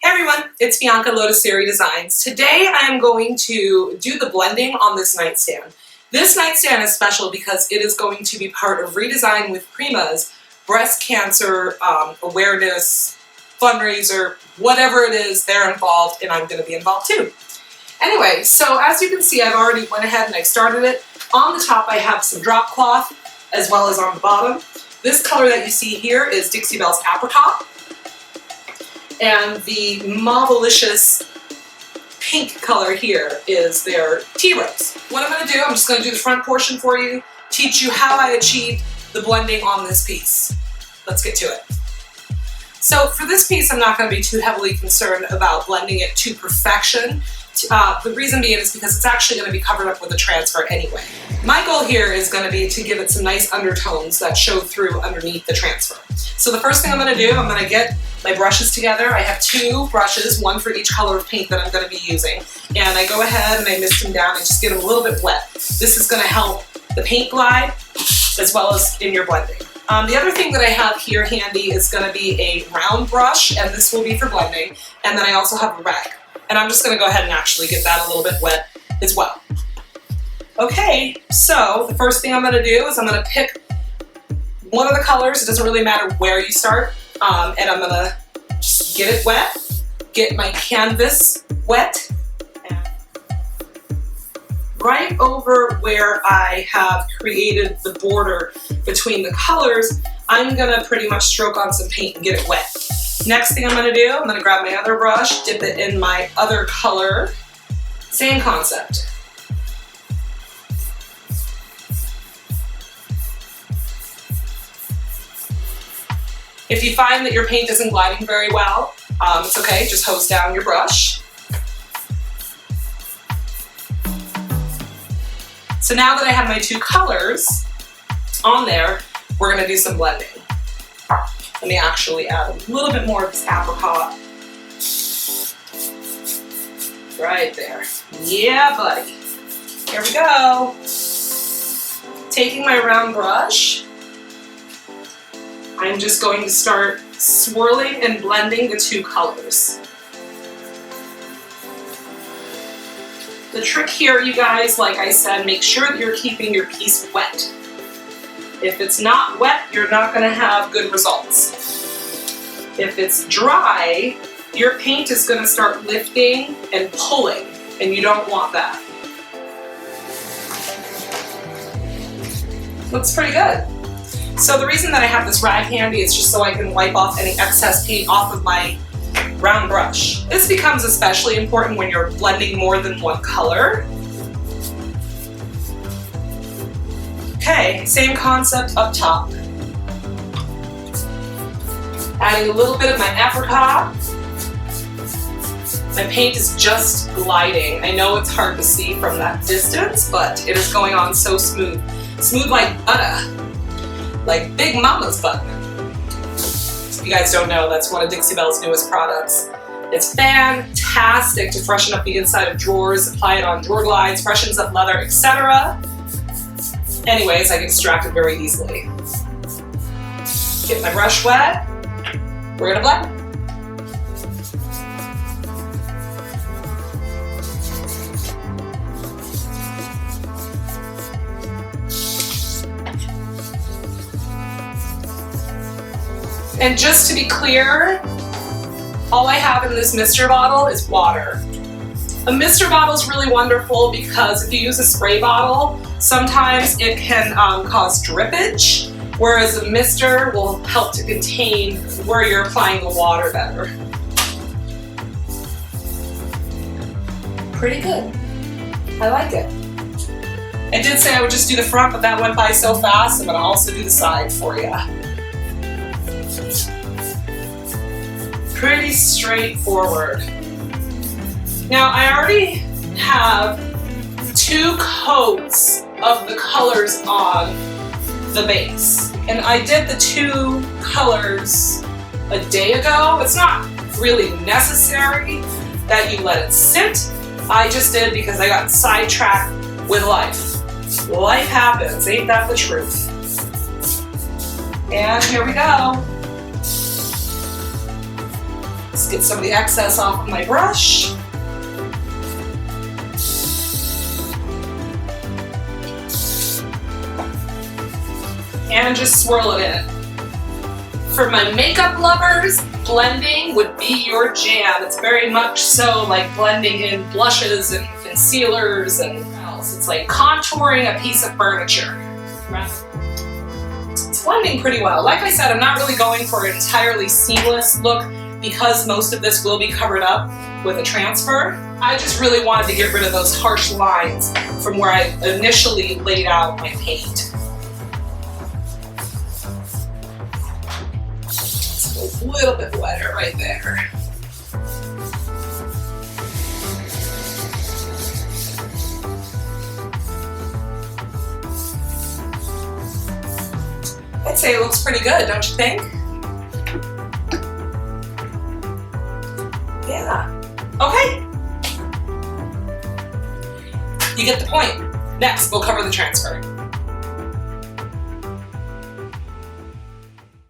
Hey everyone, it's Bianca, Lotus Theory Designs. Today I am going to do the blending on this nightstand. This nightstand is special because it is going to be part of Redesign with Prima's breast cancer awareness fundraiser, whatever it is, they're involved and I'm going to be involved too. Anyway, so as you can see, I've already went ahead and I started it. On the top I have some drop cloth as well as on the bottom. This color that you see here is Dixie Belle's Apricot. And the Marvelicious pink color here is their Tea Rose. What I'm going to do, I'm just going to do the front portion for you, teach you how I achieved the blending on this piece. Let's get to it. So for this piece, I'm not going to be too heavily concerned about blending it to perfection. The reason being is because it's actually going to be covered up with a transfer anyway. My goal here is going to be to give it some nice undertones that show through underneath the transfer. So the first thing I'm going to do, I'm going to get my brushes together. I have two brushes, one for each color of paint that I'm going to be using. And I go ahead and I mist them down and just get them a little bit wet. This is going to help the paint glide as well as in your blending. The other thing that I have here handy is going to be a round brush, and this will be for blending. And then I also have a rag. And I'm just going to go ahead and actually get that a little bit wet as well. Okay, so the first thing I'm going to do is I'm going to pick one of the colors. It doesn't really matter where you start. And I'm going to just get it wet, get my canvas wet. And right over where I have created the border between the colors, I'm going to pretty much stroke on some paint and get it wet. Next thing I'm going to do, I'm going to grab my other brush, dip it in my other color. Same concept. If you find that your paint isn't gliding very well, it's okay, just hose down your brush. So now that I have my two colors on there, we're going to do some blending. Let me actually add a little bit more of this apricot. Right there. Yeah, buddy. Here we go. Taking my round brush, I'm just going to start swirling and blending the two colors. The trick here, you guys, like I said, make sure that you're keeping your piece wet. If it's not wet, you're not going to have good results. If it's dry, your paint is going to start lifting and pulling, and you don't want that. Looks pretty good. So the reason that I have this rag handy is just so I can wipe off any excess paint off of my round brush. This becomes especially important when you're blending more than one color. Okay, same concept up top. Adding a little bit of my apricot. My paint is just gliding. I know it's hard to see from that distance, but it is going on so smooth. Smooth like butter. Like Big Mama's butter. If you guys don't know, that's one of Dixie Belle's newest products. It's fantastic to freshen up the inside of drawers, apply it on drawer glides, freshens up leather, etc. Anyways, I get distracted very easily. Get my brush wet. We're gonna blend. And just to be clear, all I have in this mister bottle is water. A mister bottle is really wonderful because if you use a spray bottle, sometimes it can cause drippage, whereas a mister will help to contain where you're applying the water better. Pretty good. I like it. I did say I would just do the front, but that went by so fast. I'm going to also do the side for you. Pretty straightforward. Now I already have two coats of the colors on the base. And I did the two colors a day ago. It's not really necessary that you let it sit. I just did because I got sidetracked with life. Life happens, ain't that the truth? And here we go. Let's get some of the excess off of my brush. And just swirl it in. For my makeup lovers, blending would be your jam. It's very much so like blending in blushes and concealers and else. It's like contouring a piece of furniture. It's blending pretty well. Like I said, I'm not really going for an entirely seamless look because most of this will be covered up with a transfer. I just really wanted to get rid of those harsh lines from where I initially laid out my paint. It's a little bit wetter right there. I'd say it looks pretty good, don't you think? Yeah. Okay. You get the point. Next, we'll cover the transfer.